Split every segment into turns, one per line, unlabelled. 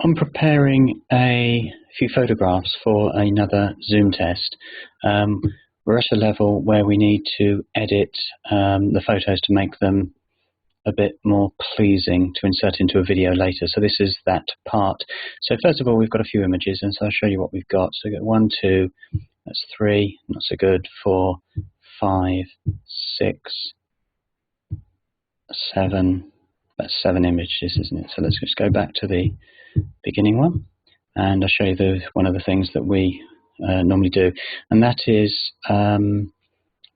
I'm preparing a few photographs for another Zoom test. We're at a level where we need to edit the photos to make them a bit more pleasing to insert into a video later. So this is that part. So first of all, we've got a few images, and so I'll show you what we've got. So we've got 1, 2, that's 3, not so good, 4, 5, 6, 7. That's 7 images, isn't it? So let's just go back to the beginning one, and I'll show you one of the things that we normally do, and that is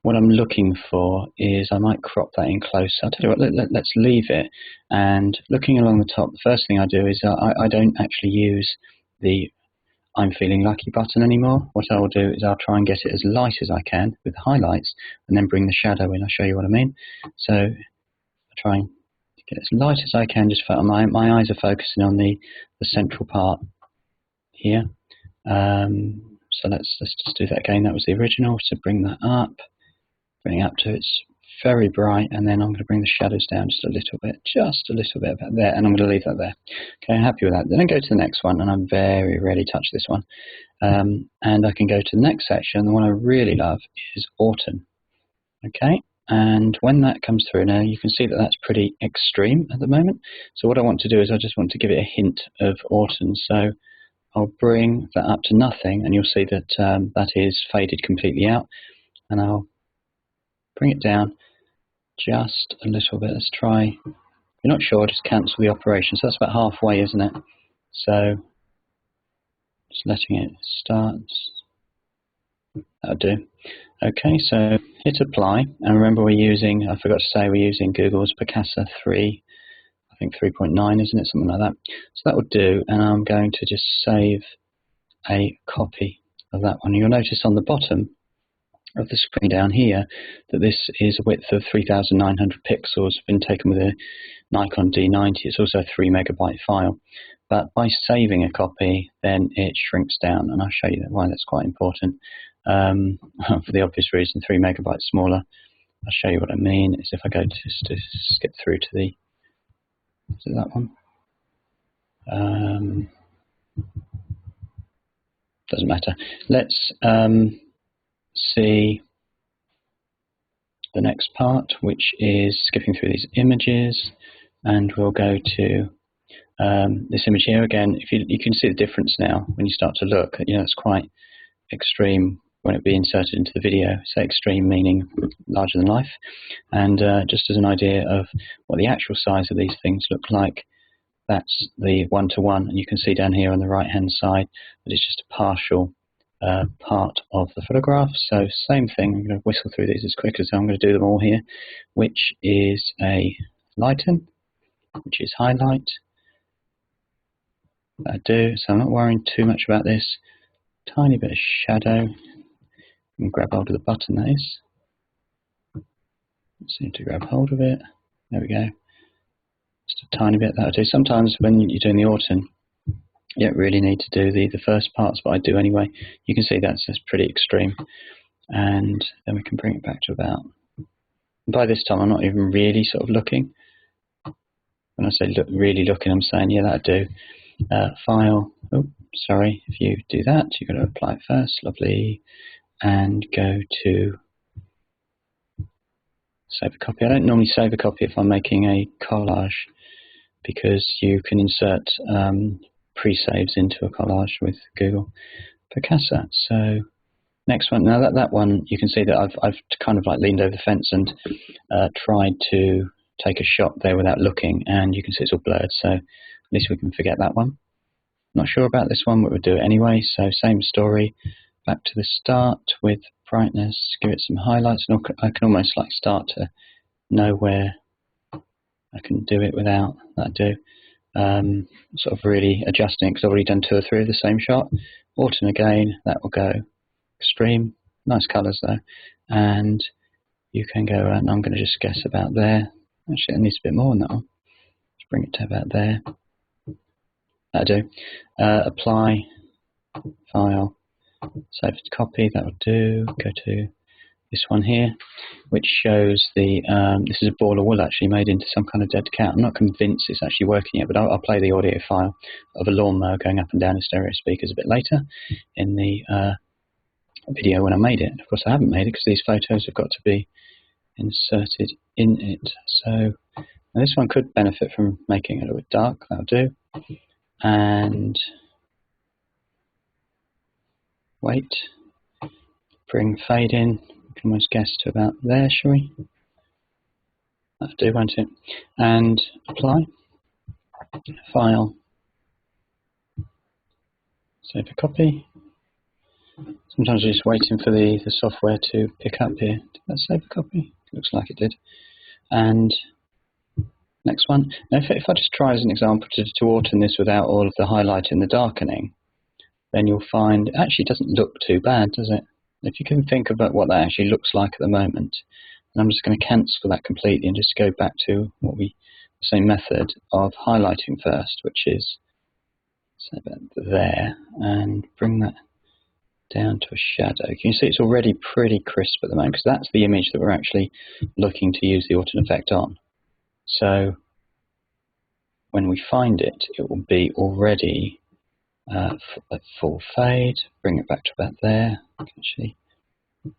what I'm looking for is, I might crop that in close. I'll tell you what, let's leave it, and looking along the top, the first thing I do is I don't actually use the I'm feeling lucky button anymore. What I will do is I'll try and get it as light as I can with highlights, and then bring the shadow in. I'll show you what I mean. So I'll try and get as light as I can, just for my eyes are focusing on the central part here. So let's just do that again. That was the original. So bring that up, bring it up to it's very bright, and then I'm going to bring the shadows down just a little bit about there, and I'm going to leave that there. Okay, I'm happy with that. Then I go to the next one, and I very rarely touch this one. And I can go to the next section. The one I really love is Orton. Okay. And when that comes through now, you can see that that's pretty extreme at the moment. So what I want to do is I just want to give it a hint of Orton. So I'll bring that up to nothing, and you'll see that that is faded completely out. And I'll bring it down just a little bit. Let's try. If you're not sure, just cancel the operation. So that's about halfway, isn't it? So just letting it start. That'll do. Okay, so hit apply, and remember we're using, I forgot to say, we're using Google's Picasa 3, I think 3.9, isn't it, something like that. So that will do, and I'm going to just save a copy of that one. You'll notice on the bottom of the screen down here that this is a width of 3,900 pixels, been taken with a Nikon D90. It's also a 3 megabyte file, but by saving a copy, then it shrinks down, and I'll show you why that's quite important. For the obvious reason, 3 megabytes smaller. I'll show you what I mean. Is if I go to skip through to that one. Doesn't matter. Let's see the next part, which is skipping through these images, and we'll go to this image here again. If you can see the difference now when you start to look. You know, it's quite extreme when it be inserted into the video. So extreme meaning larger than life. And just as an idea of what the actual size of these things look like, that's the 1:1, and you can see down here on the right hand side that it's just a partial part of the photograph. So same thing, I'm going to whistle through these as quick as I'm going to do them all here, which is a lighten, which is highlight. I do, so I'm not worrying too much about this. Tiny bit of shadow. And grab hold of the button, that is. Seem to grab hold of it. There we go. Just a tiny bit, that'll do. Sometimes when you're doing the Orton, you don't really need to do the first parts, but I do anyway. You can see that's just pretty extreme. And then we can bring it back to about. By this time, I'm not even really sort of looking. When I say really looking, I'm saying, yeah, that'll do. File. Oh, sorry. If you do that, you've got to apply it first. Lovely. And go to save a copy. I don't normally save a copy if I'm making a collage, because you can insert pre-saves into a collage with Google Picasa. So next one. Now that one, you can see that I've kind of like leaned over the fence and tried to take a shot there without looking, and you can see it's all blurred. So at least we can forget that one. Not sure about this one, but we'll do it anyway. So same story. Back to the start with brightness, give it some highlights, and I can almost like start to know where I can do it without that do. Sort of really adjusting it, because I've already done 2 or 3 of the same shot. Orton again, that will go extreme, nice colours though, and you can go, and I'm going to just guess about there. Actually, it needs a bit more than that one. Let's bring it to about there. That'll do. Apply, file. Save to copy, that will do. Go to this one here, which shows the, this is a ball of wool actually made into some kind of dead cat. I'm not convinced it's actually working yet, but I'll play the audio file of a lawnmower going up and down in stereo speakers a bit later in the video when I made it. Of course I haven't made it because these photos have got to be inserted in it. So now this one could benefit from making it a little bit dark, that'll do. And wait, bring fade in. We can almost guess to about there, shall we? That'll do, won't it? And apply, file, save a copy. Sometimes you're just waiting for the software to pick up here. Did that save a copy? Looks like it did. And next one. Now if I just try as an example to Orton this without all of the highlight and the darkening, then you'll find it actually doesn't look too bad, does it? If you can think about what that actually looks like at the moment, and I'm just going to cancel that completely and just go back to the same method of highlighting first, which is say about there, and bring that down to a shadow. You can see it's already pretty crisp at the moment because that's the image that we're actually looking to use the Orton effect on. So when we find it, it will be already at full fade. Bring it back to about there. Actually, I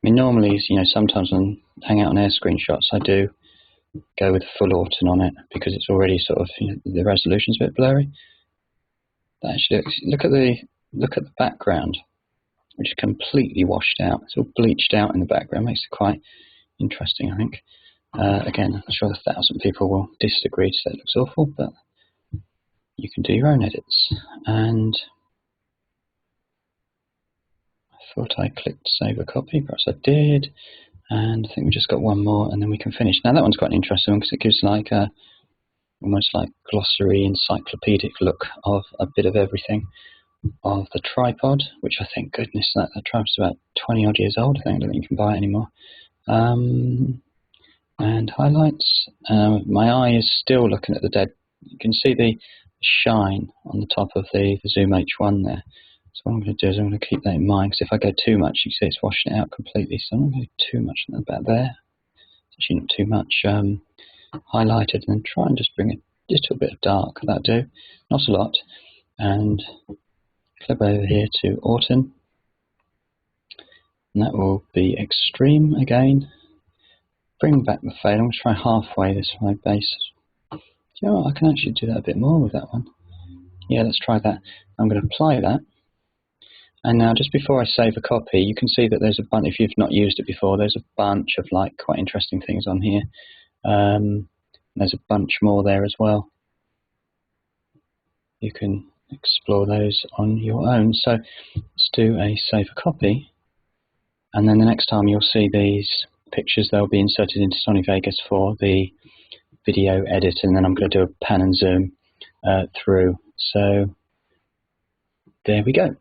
mean, normally, sometimes when I hang out on air screenshots, I do go with full Orton on it because it's already sort of the resolution's a bit blurry. That actually look at the background, which is completely washed out. It's all bleached out in the background. Makes it quite interesting, I think. Again, I'm sure 1,000 people will disagree to say it looks awful, but you can do your own edits. And I thought I clicked save a copy, perhaps I did. And I think we just got one more, and then we can finish. Now that one's quite an interesting one because it gives like a almost like glossary, encyclopedic look of a bit of everything of the tripod, which I think, goodness, that tripod's about 20 odd years old. I don't think you can buy it anymore. And highlights. My eye is still looking at the dead. You can see the shine on the top of the Zoom H1 there. So what I'm going to do is I'm going to keep that in mind, because if I go too much, you see it's washing it out completely. So I'm not going to go too much on about there. It's actually not too much highlighted, and then try and just bring it just a bit of dark. That'll do. Not a lot. And clip over here to Orton. And that will be extreme again. Bring back the fade. I'm going to try halfway this way base. Do you know what? I can actually do that a bit more with that one. Yeah, let's try that. I'm going to apply that. And now just before I save a copy, you can see that there's a bunch, if you've not used it before, there's a bunch of like quite interesting things on here. There's a bunch more there as well. You can explore those on your own. So let's do a save a copy. And then the next time you'll see these pictures, they'll be inserted into Sony Vegas for the video edit, and then I'm going to do a pan and zoom through. So there we go.